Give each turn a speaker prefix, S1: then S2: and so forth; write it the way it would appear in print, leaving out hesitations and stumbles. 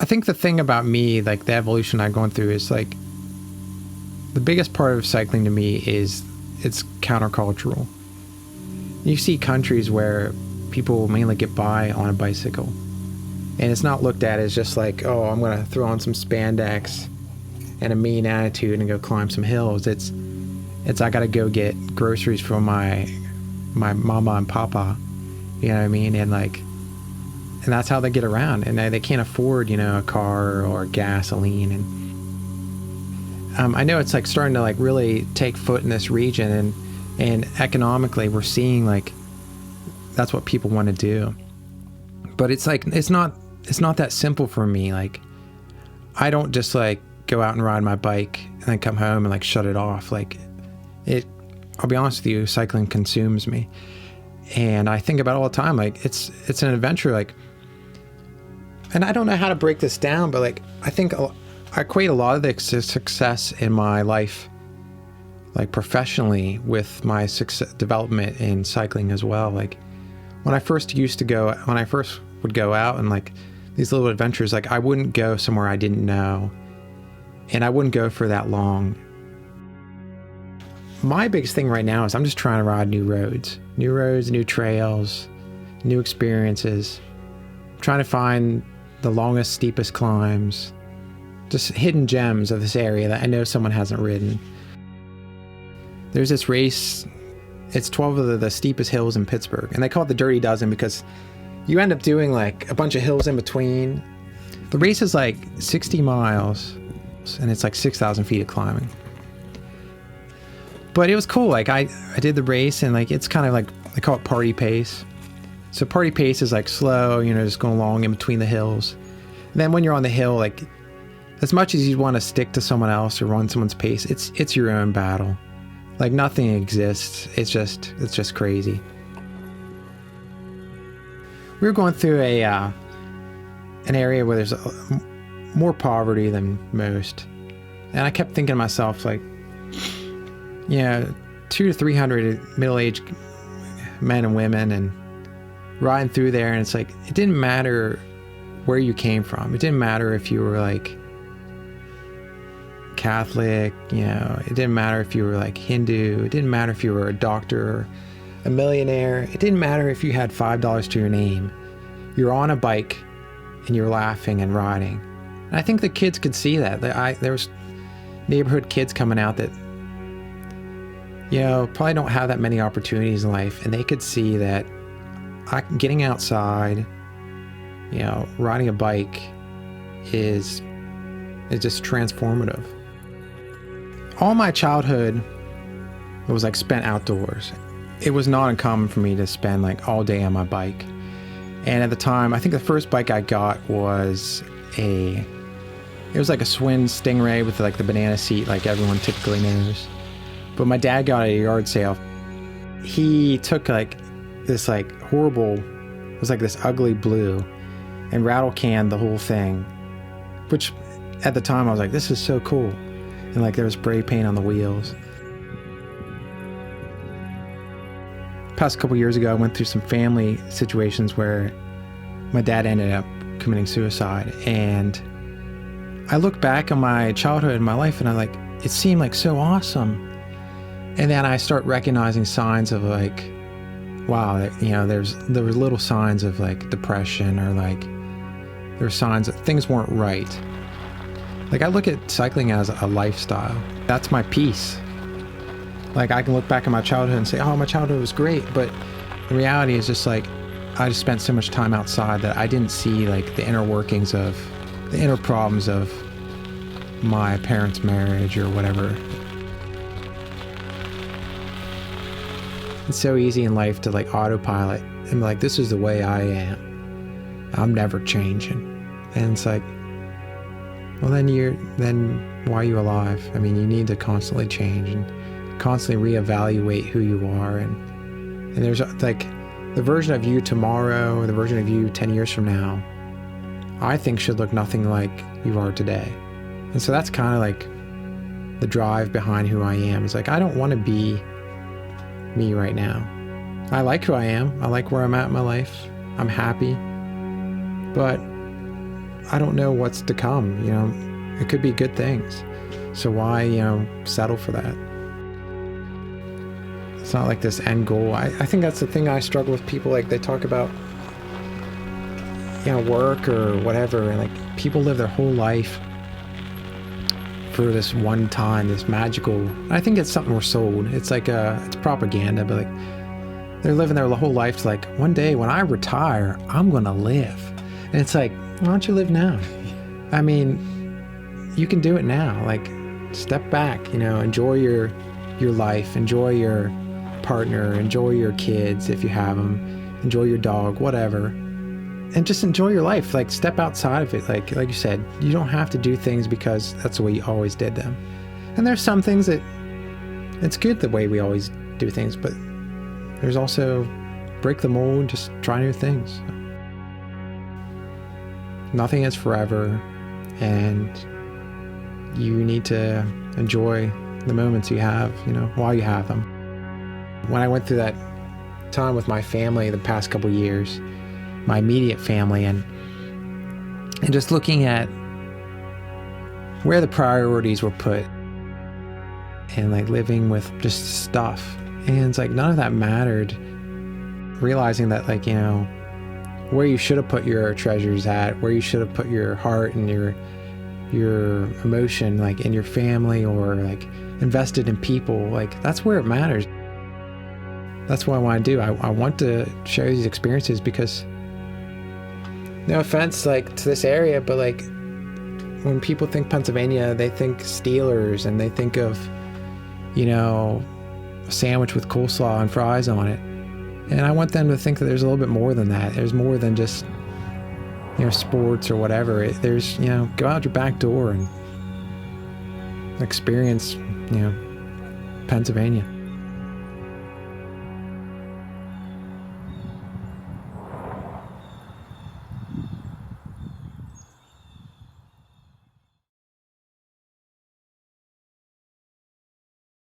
S1: think the thing about me, like the evolution I've gone through, is like the biggest part of cycling to me is it's countercultural. You see countries where people mainly get by on a bicycle, and it's not looked at as just like, oh, I'm going to throw on some spandex and a mean attitude and go climb some hills. It's I got to go get groceries for my mama and papa, you know what I mean? And that's how they get around, and they can't afford, a car or gasoline. And I know it's like starting to like really take foot in this region, and economically we're seeing like that's what people want to do. But it's like it's not that simple for me. Like I don't just like go out and ride my bike and then come home and like shut it off. Like I'll be honest with you, cycling consumes me. And I think about it all the time, like it's an adventure, like, and I don't know how to break this down, but like I think I equate a lot of the success in my life, like professionally, with my success development in cycling as well. Like when I first would go out and like these little adventures, like I wouldn't go somewhere I didn't know, and I wouldn't go for that long. My biggest thing right now is I'm just trying to ride new roads, new trails, new experiences. I'm trying to find the longest, steepest climbs, just hidden gems of this area that I know someone hasn't ridden. There's this race, it's 12 of the steepest hills in Pittsburgh, and they call it the Dirty Dozen because you end up doing like a bunch of hills in between. The race is like 60 miles, and it's like 6,000 feet of climbing. But it was cool. Like I did the race, and like it's kind of like they call it party pace. So party pace is like slow, just going along in between the hills. And then when you're on the hill, like as much as you want to stick to someone else or run someone's pace, it's your own battle. Like nothing exists. It's just crazy. We were going through an area where there's more poverty than most, and I kept thinking to myself, like, 200 to 300 middle-aged men and women, and riding through there, and it's like it didn't matter where you came from. It didn't matter if you were like Catholic, it didn't matter if you were like Hindu, it didn't matter if you were a doctor or a millionaire, it didn't matter if you had $5 to your name. You're on a bike and you're laughing and riding. And I think the kids could see that. There was neighborhood kids coming out that probably don't have that many opportunities in life, and they could see that getting outside, riding a bike is just transformative. All my childhood was like spent outdoors. It was not uncommon for me to spend like all day on my bike. And at the time, I think the first bike I got was it was like a Schwinn Stingray with like the banana seat, like everyone typically knows. But my dad got it at a yard sale. He took like this like horrible, it was like this ugly blue, and rattle canned the whole thing, which at the time I was like, this is so cool. And like there was spray paint on the wheels. Past couple years ago, I went through some family situations where my dad ended up committing suicide, and I look back on my childhood and my life, and it seemed like so awesome. And then I start recognizing signs of like, wow, there were little signs of like depression, or like there were signs that things weren't right. Like I look at cycling as a lifestyle. That's my peace. Like I can look back at my childhood and say, oh, my childhood was great. But the reality is just like, I just spent so much time outside that I didn't see like the inner workings of the inner problems of my parents' marriage or whatever. It's so easy in life to like autopilot and be like, this is the way I am. I'm never changing. And it's like, well, then why are you alive? I mean, you need to constantly change and constantly reevaluate who you are. And there's like the version of you tomorrow, or the version of you 10 years from now, I think should look nothing like you are today. And so that's kind of like the drive behind who I am. It's like, I don't want to be me right now. I like who I am. I like where I'm at in my life. I'm happy. But I don't know what's to come, you know. It could be good things. So why, you know, settle for that? It's not like this end goal. I think that's the thing I struggle with people. Like, they talk about, you know, work or whatever, and like people live their whole life for this one time, this magical. I think it's something we're sold. It's like it's propaganda, but like they're living their whole life to like, one day when I retire, I'm gonna live. And it's like, why don't you live now? I mean, you can do it now. Like, step back, you know, enjoy your life, enjoy your partner, enjoy your kids if you have them, enjoy your dog, whatever. And just enjoy your life. Like, step outside of it. Like you said, you don't have to do things because that's the way you always did them. And there's some things that it's good the way we always do things, but there's also break the mold, just try new things. Nothing is forever, and you need to enjoy the moments you have, you know, while you have them. When I went through that time with my family the past couple years, my immediate family, and just looking at where the priorities were put, and like living with just stuff, and it's like none of that mattered. Realizing that, like, you know, where you should have put your treasures at, where you should have put your heart and your emotion, like in your family, or like invested in people, like that's where it matters. That's what I want to do. I want to share these experiences because, no offense, like, to this area, but like when people think Pennsylvania, they think Steelers and they think of, you know, a sandwich with coleslaw and fries on it. And I want them to think that there's a little bit more than that. There's more than just, you know, sports or whatever. There's, you know, go out your back door and experience, you know, Pennsylvania.